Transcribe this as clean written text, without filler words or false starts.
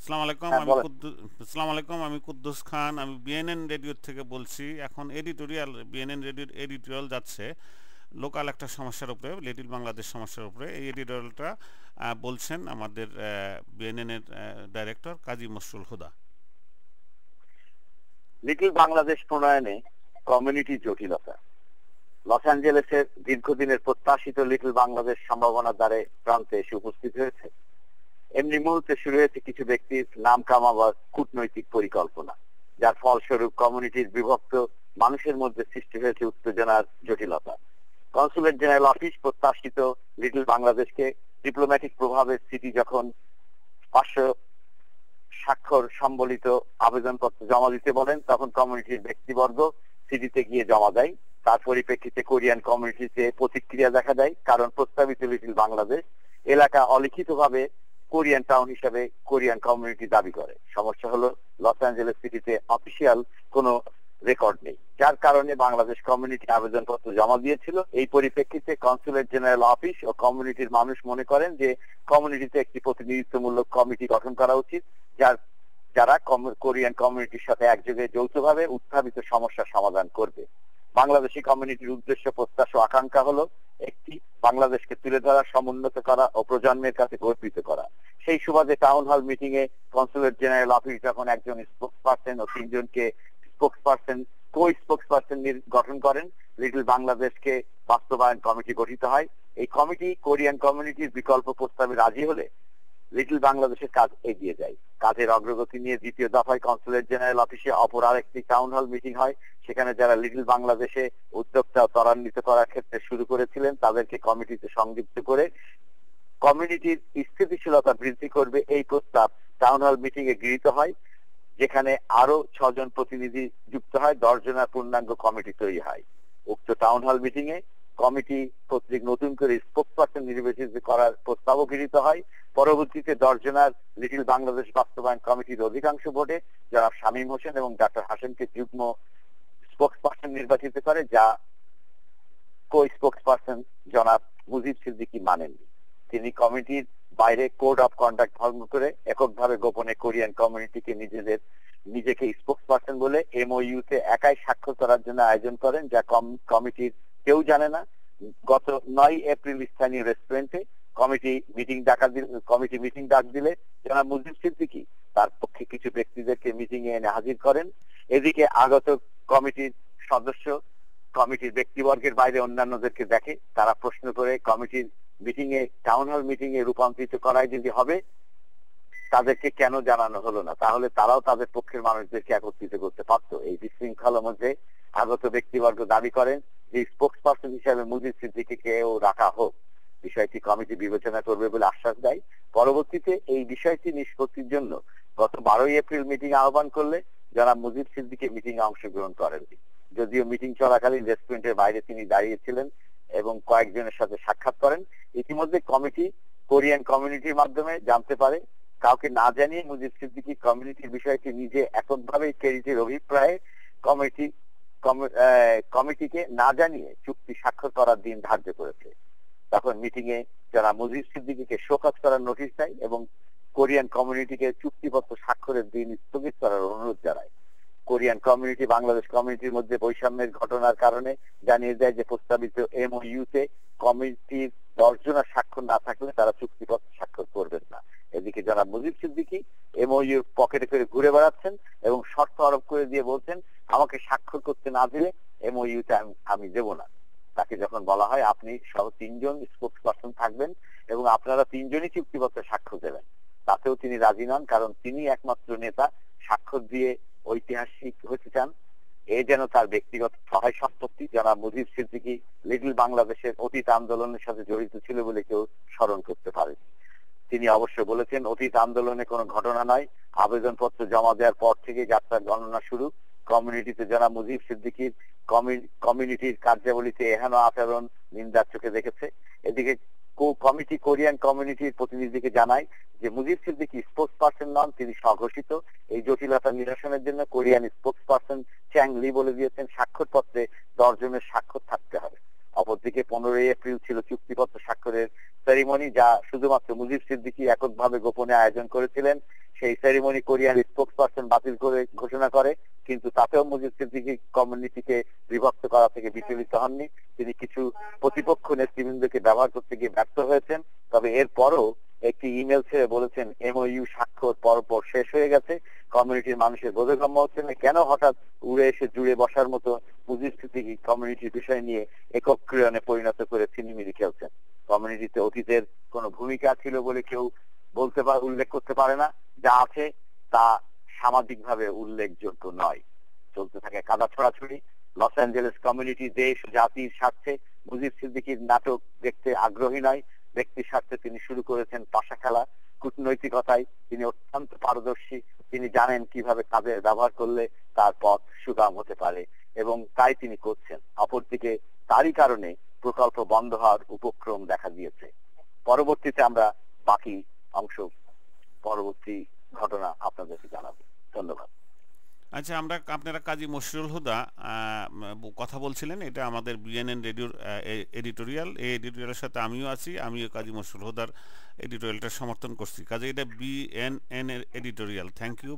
আসসালামু আলাইকুম। হ্যাঁ, বলেন। আসসালামু আলাইকুম, আমি কুদ্দুস খান। আমি বিএনএন রেডিও থেকে বলছি। এখন বিএনএন রেডিওর এডিটোরিয়াল যাচ্ছে লোকাল একটা সমস্যার উপরে, লিটল বাংলাদেশ সমস্যার উপরে। এই এডিটোরিয়ালটা বলছেন আমাদের বিএনএন এর ডাইরেক্টর কাজী মসরুল হুদা। লিটল বাংলাদেশ প্রণয়নে কমিউনিটি জটিলতা। লস অ্যাঞ্জেলেসের দীর্ঘদিনের প্রত্যাশিত লিটল বাংলাদেশ সম্ভাবনার দ্বারে প্রান্তে এসে উপস্থিত হয়েছে। এমনি মুহূর্তে শুরু হয়েছে কিছু ব্যক্তির নাম কামাবার কূটনৈতিক পরিকল্পনা, যার ফলস্বরূপ কমিউনিটির বিভক্ত মানুষের মধ্যে সৃষ্টি হয়েছে উত্তেজনার জটিলতা। কনসুলেট জেনারেল অফিস প্রত্যাশিত লিটল বাংলাদেশকে ডিপ্লোম্যাটিক প্রভাবের সিটি যখন 500 স্বাক্ষর সম্বলিত আবেদনপত্র জমা দিতে বলেন, তখন কমিউনিটির ব্যক্তিবর্গ সিটিতে গিয়ে জমা দেয়। তার পরিপ্রেক্ষিতে কোরিয়ান কমিউনিটিতে প্রতিক্রিয়া দেখা যায়, কারণ প্রস্তাবিত লিটল বাংলাদেশ এলাকা অলিখিতভাবে কোরিয়ান টাউন হিসেবে কোরিয়ান কমিউনিটি দাবি করে। সমস্যা হলো, লস অ্যাঞ্জেলেস সিটিতে অফিসিয়াল কোনো রেকর্ড নেই, যার কারণে বাংলাদেশ কমিউনিটি আবেদনপত্র জমা দিয়েছিল। এই পরিপ্রেক্ষিতে কনসুলেট জেনারেল অফিস ও কমিউনিটির মানুষ মনে করেন যে কমিউনিটিতে একটি প্রতিনিধিত্বমূলক কমিটি গঠন করা উচিত, যারা কোরিয়ান কমিউনিটির সাথে একযোগে যৌথভাবে উত্থাপিত সমস্যার সমাধান করবে। বাংলাদেশি কমিউনিটির উদ্দেশ্য, প্রত্যাশা ও আকাঙ্ক্ষা হলো একটি বাংলাদেশকে তুলে ধরা, সমুন্নত করা ও প্রজন্মের কাছে গর্বিত করা। সেই সুবাদে টাউন হল মিটিং এ কনসুলেট জেনারেল অফিস যখন একজন স্পোকসপারসন ও 3 জনকে স্পোকসপারসন গঠন করেন, লিটল বাংলাদেশকে বাস্তবায়ন কমিটি গঠিত হয়। এই কমিটি কোরিয়ান কমিউনিটির বিকল্প প্রস্তাবে রাজি হলে লিটল বাংলাদেশের কাজ এগিয়ে যায়। কাজের অগ্রগতি নিয়ে দ্বিতীয় দফায় কনসুলেট জেনারেল অফিসে অপর আরেকটি টাউন হল মিটিং হয়। সেখানে যারা লিটল বাংলাদেশে উদ্যোক্তা ত্বরান্বিত করার ক্ষেত্রে শুরু করেছিলেন, তাদেরকে কমিটিতে সংযুক্ত করে কমিউনিটির স্থিতিশীলতা বৃদ্ধি করবে এই প্রস্তাব টাউন হল মিটিং এ গৃহীত হয়, যেখানে আরো 6 জন প্রতিনিধি যুক্ত হয়। 10 জনের পূর্ণাঙ্গ কমিটি তৈরি হয়। উক্ত টাউন হল মিটিং এ কমিটি কর্তৃক নতুন করে স্পোকসপারসন নির্বাচিত করার প্রস্তাবও গৃহীত হয়। পরবর্তীতে 10 জনের লিটল বাংলাদেশ বাস্তবায়ন কমিটির অধিকাংশ ভোটে জনাব শামীম হোসেন এবং ডাক্তার হাসানকে যুগ্ম স্পোকসপারসন নির্বাচিত করে, যা কো স্পোকসপারসন জনাব মুজিব সিদ্দিকী মানেননি। তিনি কমিটির বাইরে কোড অফ কন্ডাক্ট ভঙ্গ করে এককভাবে গোপনে কোরিয়ান কমিউনিটিকে নিজেকে স্পোকসপারসন বলে এমওইউ তে একাই স্বাক্ষর করার জন্য আয়োজন করেন, যা কমিটির কেউ জানে না। গত 9 এপ্রিল স্থানীয় রেস্টুরেন্টে কমিটি মিটিং ডাক দিলে জনাব মুজিব সিদ্দিকী তার পক্ষে কিছু ব্যক্তিদেরকে মিটিং এ এনে হাজির করেন। এদিকে আগত কমিটির সদস্য কমিটির ব্যক্তিবর্গের বাইরে অন্যান্যদেরকে দেখে। তারা প্রশ্ন করে কমিটির মিটিং এ টাউন হল মিটিং এ রূপান্তরিত করাই যদি হবে, তাদেরকে কেন জানানো হলো না? তাহলে তারাও তাদের পক্ষের মানুষদেরকে একত্রিত করতে পারত। এই বিশৃঙ্খলার মধ্যে আগত ব্যক্তিবর্গ দাবি করেন যে স্পোকসপারসন হিসেবে মুজিব সিদ্দিকীকেও রাখা হোক। বিষয়টি কমিটি বিবেচনা করবে বলে আশ্বাস দেয়। পরবর্তীতে এই বিষয়টি নিষ্পত্তির জন্য গত 12 এপ্রিল মিটিং আহ্বান করলে জনাব মুজিব সিদ্দিকী মিটিং এ অংশগ্রহণ করেননি। যদিও মিটিং চলাকালীন রেস্টুরেন্টের বাইরে তিনি দাঁড়িয়েছিলেন এবং কয়েকজনের সাথে সাক্ষাৎ করেন। ইতিমধ্যে কমিটি কোরিয়ান কমিউনিটির মাধ্যমে জানতে পারে, কাউকে না জানিয়ে মুজিব সিদ্দিকী কমিউনিটির বিষয়টি নিজে এককভাবে ক্রেডিটের অভিপ্রায়ে কমিটিকে না জানিয়ে চুক্তি স্বাক্ষর করার দিন ধার্য করেছে। তখন মিটিং এ যারা মুজিব সিদ্দিকীকে শোকজ করার নোটিশ দেয় এবং কোরিয়ান কমিউনিটিকে চুক্তিপত্র স্বাক্ষরের দিন স্থগিত করার অনুরোধ জানায়। কোরিয়ান কমিউনিটি বাংলাদেশ কমিউনিটির মধ্যে বৈষম্যের ঘটনার কারণে জানিয়ে দেয় যে প্রস্তাবিত এমওইউ তে কমিটির 10 জনের স্বাক্ষর না থাকলে তারা চুক্তিপত্র স্বাক্ষর করবেন না। এদিকে যারা মুজিব সিদ্দিকী এমওইউ পকেটে করে ঘুরে বেড়াচ্ছেন এবং শর্ত আরোপ করে দিয়ে বলছেন, আমাকে স্বাক্ষর করতে না দিলে এমওইউ তে আমি দেব না। তাকে যখন বলা হয় আপনি সহ 3 জন স্পোকসপারসন থাকবেন এবং আপনারা 3 জনই চুক্তিপত্রে স্বাক্ষর দেবেন, তাতেও তিনি রাজি নন, কারণ তিনি একমাত্র নেতা স্বাক্ষর দিয়ে ঐতিহাসিক হতে চান। এ যেন তার ব্যক্তিগত সহায় সম্পত্তি। জনাব মুজিব সিদ্দিকী লিটল বাংলাদেশের অতীত আন্দোলনের সাথে জড়িত ছিল বলে কেউ স্মরণ করতে পারে। তিনি অবশ্য বলেছেন, অতীত আন্দোলনে কোনো ঘটনা নয়, আবেদনপত্র জমা দেওয়ার পর থেকে যাত্রার গণনা শুরু। কমিউনিটিতে জনাব মুজিব সিদ্দিকীর কমিউনিটির কার্যাবলীতে এহেন আচরণ নিন্দার চোখে দেখেছে। এদিকে কমিটি কোরিয়ান কমিউনিটির প্রতিনিধিকে জানায় যে মুজিব সিদ্দিকী স্পোকসপারসন নন, তিনি স্বঘোষিত। এই জটিলতা নিরসনের জন্য কোরিয়ান স্পোকসপারসন চ্যাং লি বলে দিয়েছেন, স্বাক্ষরপত্রে 10 জনের স্বাক্ষর থাকতে হবে। অপরদিকে 15 এপ্রিল ছিল চুক্তিপত্র স্বাক্ষরের সেরিমনি, যা শুধুমাত্র মুজিব সিদ্দিকী এককভাবে গোপনে আয়োজন করেছিলেন। সেই সেরিমনি কোরিয়ান স্পোকসপারসন বাতিল করে ঘোষণা করে, কিন্তু তাতেও মুজিব সিদ্দিকী কমিউনিটিকে বিভক্ত করা থেকে বিচলিত হননি। তিনি কিছু প্রতিপক্ষ নেতৃবৃন্দকে ব্যবহার করতে গিয়ে ব্যর্থ হয়েছেন। তবে এরপরও একটি ইমেল ছেড়ে বলেছেন এমওইউ স্বাক্ষর পরপর শেষ হয়ে গেছে। কমিউনিটির মানুষের বোধগম্য হচ্ছে না কেন হঠাৎ উড়ে এসে জুড়ে বসার মতো মুজিব সিদ্দিকী কমিউনিটির বিষয় নিয়ে একক ক্রিয়নে পরিণত করে ছিনিমিনি খেলছেন। কমিউনিটিতে অতীতের কোন ভূমিকা ছিল বলে কেউ উল্লেখ করতে পারে না। যা আছে তা সামাজিকভাবে উল্লেখযোগ্য নয়। চলতে থাকে কাদা ছড়াছড়ি। লস অ্যাঞ্জেলেস কমিউনিটি দেশ জাতির স্বার্থে মুজিব সিদ্দিকীর নাটক দেখতে আগ্রহী নয়। ব্যক্তির স্বার্থে তিনি শুরু করেছেন পাশা খেলা। কূটনৈতিকতায় তিনি অত্যন্ত পারদর্শী। তিনি জানেন কিভাবে কাজে ব্যবহার করলে তার পথ সুগম হতে পারে এবং তাই তিনি করছেন। অপরদিকে তারই কারণে প্রকল্প বন্ধ হওয়ার উপক্রম দেখা দিয়েছে। পরবর্তীতে আমরা বাকি অংশ পরবর্তী ঘটনা আপনাদেরকে জানাবো। ধন্যবাদ। আচ্ছা, আপনারা কাজী মশরুল হুদা কথা বলছিলেন, এটা আমাদের বিএনএন রেডিওর এডিটোরিয়াল। এই এডিটোরিয়ালের সাথে আমিও আছি, আমিও কাজী মশরুল হুদার এডিটোরিয়ালটা সমর্থন করছি। কাজে এটা বিএনএন এর এডিটোরিয়াল। Thank you.